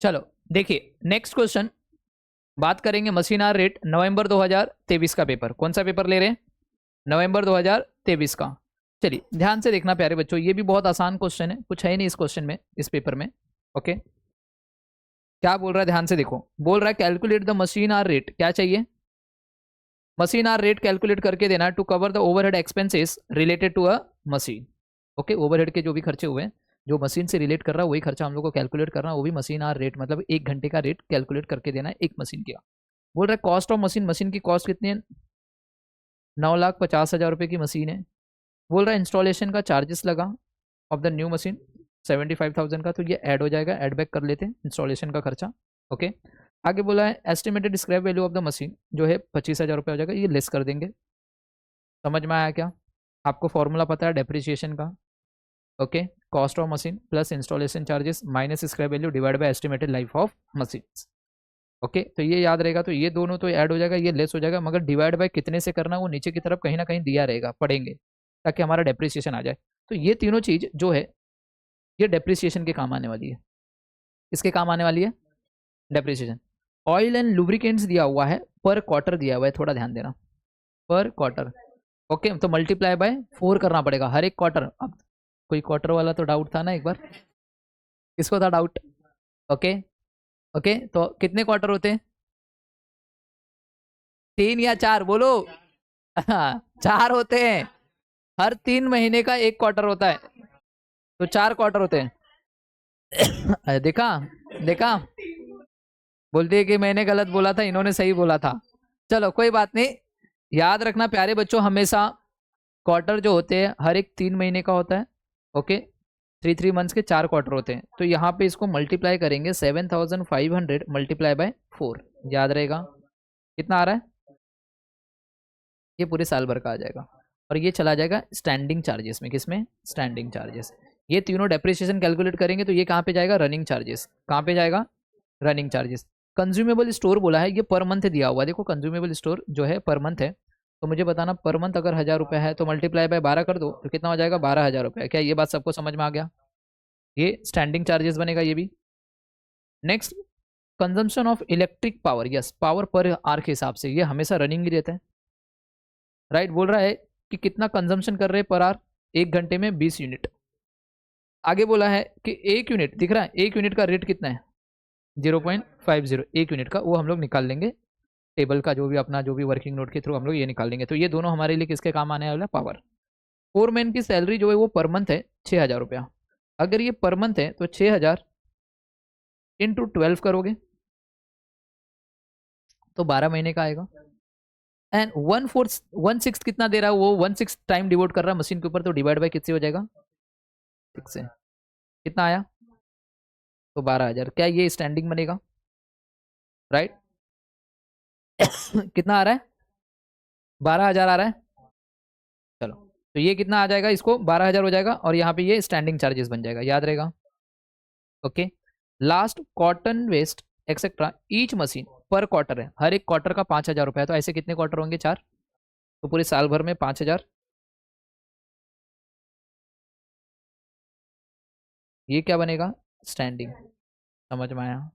चलो देखिए next question, बात करेंगे मशीन आर रेट नवंबर 2023 का पेपर। कौन सा पेपर ले रहे हैं? नवंबर 2023 का। चलिए ध्यान से देखना प्यारे बच्चों, ये भी बहुत आसान क्वेश्चन है, कुछ है नहीं इस क्वेश्चन में, इस पेपर में। ओके, क्या बोल रहा है ध्यान से देखो। बोल रहा है calculate the machine hour rate, क्या चाहिए? मशीन आर रेट कैलकुलेट करके देना to cover the overhead expenses related to a machine. Okay, overhead के जो भी खर्चे हुए हैं, जो मशीन से रिलेट कर रहा है वही खर्चा हम लोग को कैलकुलेट करना है, वो भी मशीन आर रेट, मतलब 1 घंटे का रेट कैलकुलेट करके देना है एक मशीन का। बोल रहा है कॉस्ट ऑफ मशीन, मशीन की कॉस्ट कितनी है? 9,50,000 रुपये की मशीन है। बोल रहा है इंस्टॉलेशन का चार्जेस लगा ऑफ द न्यू मशीन 75,000 का, तो ये ऐड हो जाएगा, ऐड बैक कर लेते हैं इंस्टॉलेशन का खर्चा। ओके, आगे बोला है estimated scrap value of the machine जो है 25,000 रुपये हो जाएगा, ये लेस कर देंगे। समझ में आया क्या? आपको फॉर्मूला पता है डेप्रिसिएशन का। Okay, cost of machine plus installation charges minus scrap value divide by estimated life of machine. Okay, तो ये याद रहेगा, तो ये दोनों तो ऐड हो जाएगा, ये लेस हो जाएगा, मगर डिवाइड बाय कितने से करना वो नीचे की तरफ कहीं ना कहीं दिया रहेगा, पढ़ेंगे ताकि हमारा डेप्रिसिएशन आ जाए। तो ये तीनों चीज जो है ये डेप्रिसिएशन के काम आने वाली है। इसके काम आने वाली है डेप्रिसिएशन। ऑयल एंड लुब्रिकेंट्स दिया हुआ है, पर क्वार्टर दिया हुआ है, थोड़ा ध्यान देना, पर क्वार्टर। ओके, तो मल्टीप्लाई बाय 4 करना पड़ेगा हर एक क्वार्टर। अब कोई क्वार्टर वाला तो डाउट था ना एक बार, किसको था डाउट? ओके, ओके, तो कितने क्वार्टर होते हैं? 3 या 4 बोलो। 4 होते हैं, हर 3 महीने का एक क्वार्टर होता है, तो 4 क्वार्टर होते हैं। अरे देखा, देखा, बोलती है कि मैंने गलत बोला था, इन्होंने सही बोला था। चलो कोई बात नहीं, याद रखना प्यारे बच्चों, हमेशा क्वार्टर जो होते हैं हर एक 3 महीने का होता है। ओके, 3 मंथ्स के 4 क्वार्टर होते हैं, तो यहाँ पे इसको मल्टीप्लाई करेंगे 7,500 मल्टीप्लाई बाय 4, याद रहेगा कितना आ रहा है? ये पूरे साल भर का आ जाएगा, और ये चला जाएगा स्टैंडिंग चार्जेस में। किसमें? Standing charges. ये तीनों डेप्रिसिएशन कैलकुलेट करेंगे तो ये कहाँ पे जाएगा? Running charges. कहाँ पे जाएगा? Running charges. कंज्यूमेबल स्टोर बोला है, ये पर मंथ दिया हुआ है। देखो कंज्यूमेबल स्टोर जो है पर मंथ है, तो मुझे बताना पर मंथ अगर 1,000 रुपये है तो मल्टीप्लाई बाय 12 कर दो, तो कितना हो जाएगा? 12,000 रुपये। क्या ये बात सबको समझ में आ गया? ये स्टैंडिंग चार्जेस बनेगा ये भी। Next, consumption of electric power, yes, power पर आर के हिसाब से, ये हमेशा रनिंग ही रहता है। राइट, बोल रहा है कि कितना कंजम्पशन कर रहे हैं पर आर? 1 घंटे में 20 यूनिट। आगे बोला है कि 1 यूनिट, दिख रहा है 1 यूनिट का रेट कितना है? 0.50। 1 यूनिट का वो हम लोग निकाल लेंगे, टेबल का जो भी अपना जो भी वर्किंग नोट के थ्रू हम लोग ये निकाल लेंगे। तो ये दोनों हमारे लिए किसके काम आने वाला? पावर। फोरमैन की सैलरी जो है वो पर मंथ है 6,000 रुपया। अगर ये पर मंथ है तो 6,000 इंटू 12 करोगे तो 12 महीने का आएगा। एंड 1/4 कितना दे रहा है वो? 1/6 टाइम डिवोट कर रहा है मशीन के ऊपर, तो डिवाइड बाय कितने हो जाएगा? 6 से। कितना आया? तो 12,000। क्या ये स्टैंडिंग बनेगा? राइट। कितना आ रहा है? 12,000 आ रहा है। चलो, तो ये कितना आ जाएगा? इसको 12,000 हो जाएगा, और यहाँ पे ये स्टैंडिंग चार्जेस बन जाएगा, याद रहेगा। Okay, last cotton waste etcetera each machine पर क्वार्टर है, हर एक क्वार्टर का 5,000 रुपया है, तो ऐसे कितने क्वार्टर होंगे? 4, तो पूरे साल भर में 5,000। ये क्या बनेगा? स्टैंडिंग। समझ में आया?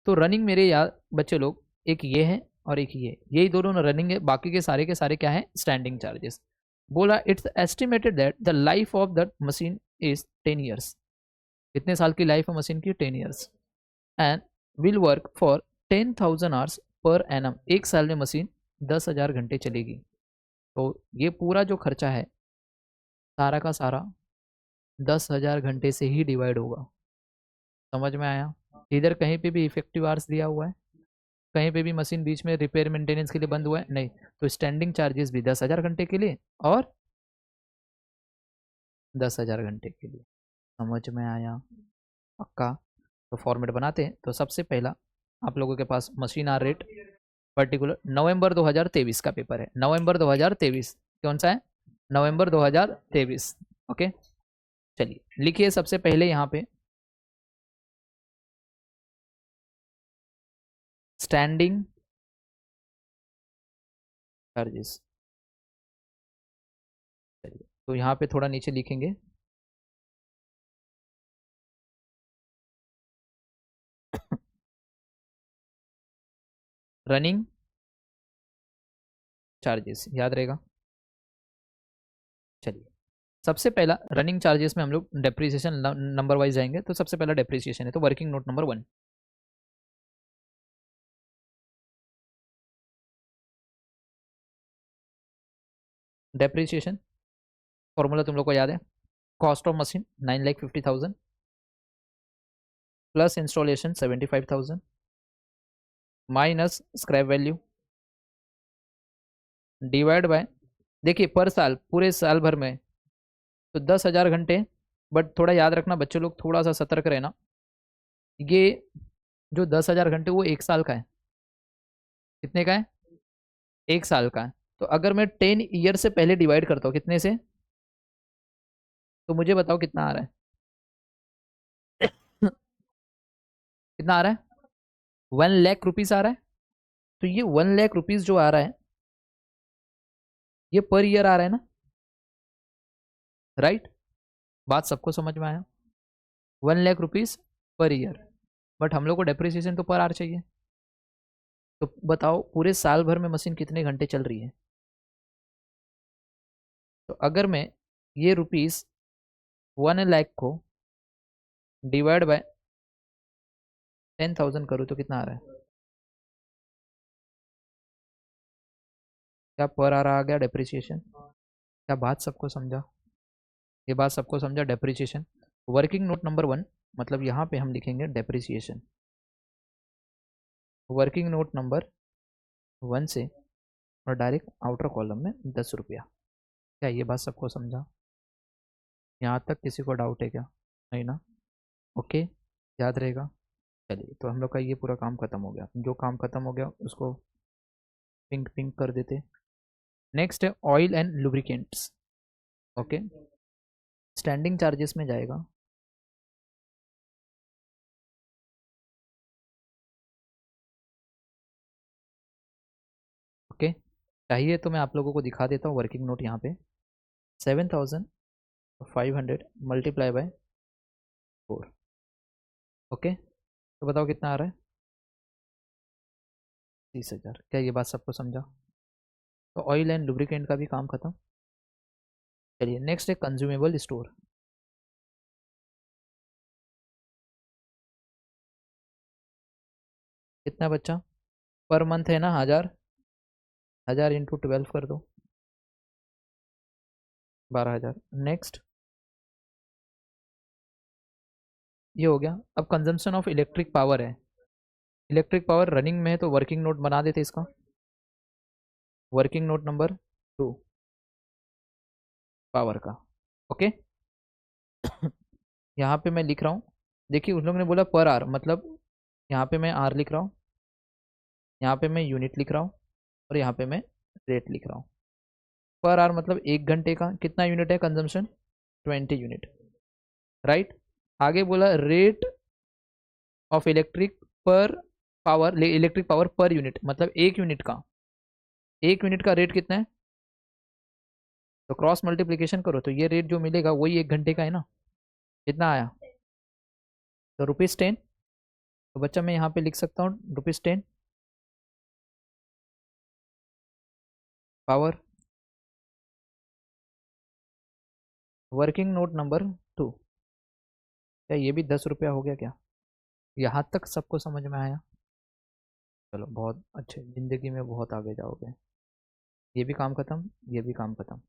तो रनिंग मेरे यार बच्चे लोग, एक ये है और एक ये, यही दोनों रनिंग है, बाकी के सारे क्या है? Standing charges. बोला it's estimated that the life of the machine is 10 years. कितने साल की लाइफ है मशीन की? 10 years. And will work for 10,000 hours per annum. एक साल में मशीन 10,000 घंटे चलेगी। तो ये पूरा जो खर्चा है सारा का सारा 10,000 घंटे से ही डिवाइड होगा। समझ में आया? इधर कहीं पे भी इफेक्टिव आवर्स दिया हुआ है, कहीं पे भी मशीन बीच में रिपेयर मेंटेनेंस के लिए बंद हुआ है नहीं, तो स्टैंडिंग चार्जेस भी 10,000 घंटे के लिए और 10,000 घंटे के लिए। समझ में आया? पक्का? तो फॉर्मेट बनाते हैं। तो सबसे पहला आप लोगों के पास मशीन आर रेट पर्टिकुलर नवंबर 2023 का पेपर है। नवंबर 2023 कौन सा है? नवंबर 2023। ओके, चलिए लिखिए सबसे पहले यहाँ पे स्टैंडिंग चार्जेस। चलिए, तो यहाँ पे थोड़ा नीचे लिखेंगे रनिंग चार्जेस याद रहेगा। चलिए, सबसे पहला रनिंग चार्जेस में हम लोग डेप्रिसिएशन नंबर वाइज जाएंगे। तो सबसे पहला डेप्रिसिएशन है, तो working note number 1। Depreciation formula तुम लोग को याद है, cost of machine 9,50,000 plus installation 75,000 minus scrap value divide by, देखिए पर साल पूरे साल भर में तो 10,000 घंटे। बट थोड़ा याद रखना बच्चे लोग, थोड़ा सा सतर्क रहना, ये जो 10,000 घंटे वो एक साल का है। कितने का है? एक साल का है। तो अगर मैं 10 ईयर से पहले डिवाइड करता हूँ कितने से, तो मुझे बताओ कितना आ रहा है? कितना आ रहा है? 1 लाख रुपीज आ रहा है। तो ये 1 लाख रुपीज जो आ रहा है, ये पर ईयर आ रहा है ना, राइट? बात सबको समझ में आया? 1 lakh rupees per year. But हम लोग को डेप्रिसिएशन तो पर आर चाहिए। तो बताओ पूरे साल भर में मशीन कितने घंटे चल रही है? तो अगर मैं ये रुपीस 1 लाख को डिवाइड बाय 10,000 करूँ तो कितना आ रहा है? क्या पर आर आ गया डेप्रिसिएशन? क्या बात सबको समझा? ये बात सबको समझा? डेप्रिसिएशन वर्किंग नोट नंबर 1, मतलब यहाँ पे हम लिखेंगे डेप्रिसिएशन वर्किंग नोट नंबर 1 से, और डायरेक्ट आउटर कॉलम में 10 रुपया। क्या ये बात सबको समझा? यहाँ तक किसी को डाउट है क्या? नहीं ना? ओके, याद रहेगा। चलिए, तो हम लोग का ये पूरा काम खत्म हो गया। जो काम खत्म हो गया उसको पिंक पिंक कर देते। नेक्स्ट है oil and lubricants. Okay, standing charges में जाएगा। ओके, चाहिए तो मैं आप लोगों को दिखा देता हूँ वर्किंग नोट यहाँ पे। 7,500 मल्टीप्लाई बाय 4। ओके, तो बताओ कितना आ रहा है? 30,000। क्या ये बात सबको समझा? तो ऑयल एंड लुब्रिकेंट का भी काम खत्म। चलिए, नेक्स्ट है कंज्यूमेबल स्टोर। कितना बच्चा? पर मंथ है ना 1,000, 1,000 इंटू 12 कर दो, 12,000। नेक्स्ट, ये हो गया। अब कंजम्पशन ऑफ इलेक्ट्रिक पावर है। इलेक्ट्रिक पावर रनिंग में है तो वर्किंग नोट बना देते इसका। वर्किंग नोट नंबर 2 पावर का। ओके, यहाँ पे मैं लिख रहा हूँ। देखिए उन लोगों ने बोला पर आर, मतलब यहाँ पे मैं आर लिख रहा हूँ, यहाँ पे मैं यूनिट लिख रहा हूँ, और यहाँ पे मैं रेट लिख रहा हूँ। पर आर मतलब 1 घंटे का कितना यूनिट है कंजम्पशन? 20 unit, right? आगे बोला रेट ऑफ इलेक्ट्रिक पर power, electric power per unit, मतलब 1 यूनिट का, 1 यूनिट का रेट कितना है? तो क्रॉस मल्टीप्लीकेशन करो तो ये रेट जो मिलेगा वही 1 घंटे का है ना। कितना आया? तो ₹10। तो बच्चा मैं यहाँ पे लिख सकता हूँ ₹10 पावर वर्किंग नोट नंबर 2। क्या ये भी 10 रुपया हो गया क्या? यहाँ तक सबको समझ में आया? चलो बहुत अच्छे, जिंदगी में बहुत आगे जाओगे। ये भी काम खत्म, ये भी काम खत्म।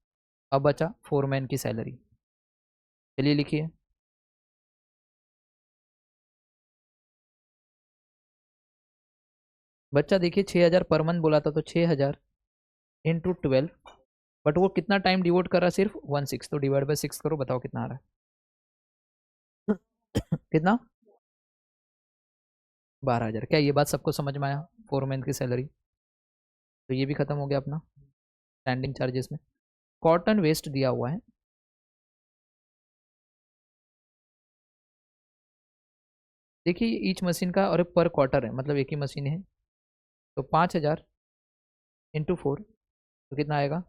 अब बचा फोरमैन की सैलरी। चलिए लिखिए। बच्चा देखिए 6,000 पर मंथ बोला था, तो 6,000 इंटू 12। बट वो कितना टाइम डिवोट कर रहा है? सिर्फ 1/6। तो डिवाइड बाय 6 करो, बताओ कितना आ रहा है? कितना? 12,000। क्या ये बात सबको समझ में आया? फोरमैन की सैलरी। तो ये भी खत्म हो गया अपना स्टैंडिंग चार्जेस में। कॉटन वेस्ट दिया हुआ है, देखिए ईच मशीन का और पर क्वार्टर है, मतलब एक ही मशीन है। तो 5,000 इंटू 4 तो कितना आएगा?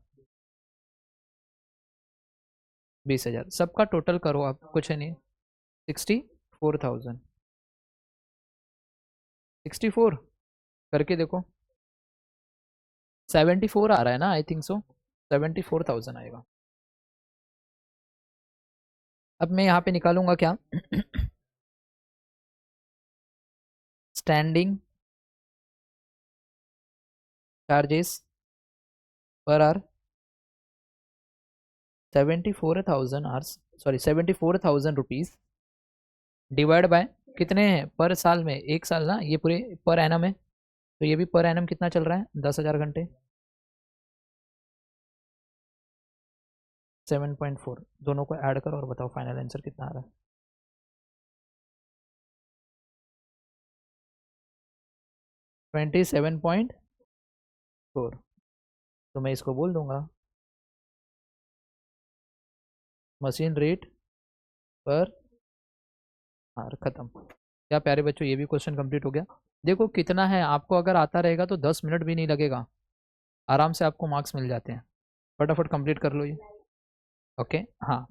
20,000। सबका टोटल करो आप, कुछ है नहीं। 64,000। 64 करके देखो। 74 आ रहा है ना, आई थिंक सो 74,000 आएगा। अब मैं यहाँ पे निकालूंगा क्या, standing charges per hour 74,000 hours, sorry 74,000 rupees divide by कितने हैं पर साल में, एक साल ना, ये पूरे पर एनम है, तो ये भी पर एनम कितना चल रहा है, 10,000 घंटे, 7.4, दोनों को ऐड करो और बताओ फाइनल आंसर कितना आ रहा है। 27.4, तो मैं इसको बोल दूंगा मशीन रेट पर आवर, खत्म। क्या प्यारे बच्चों, ये भी क्वेश्चन कंप्लीट हो गया। देखो कितना है, आपको अगर आता रहेगा तो 10 मिनट भी नहीं लगेगा, आराम से आपको मार्क्स मिल जाते हैं। फटाफट कंप्लीट कर लो ये। ओके हाँ।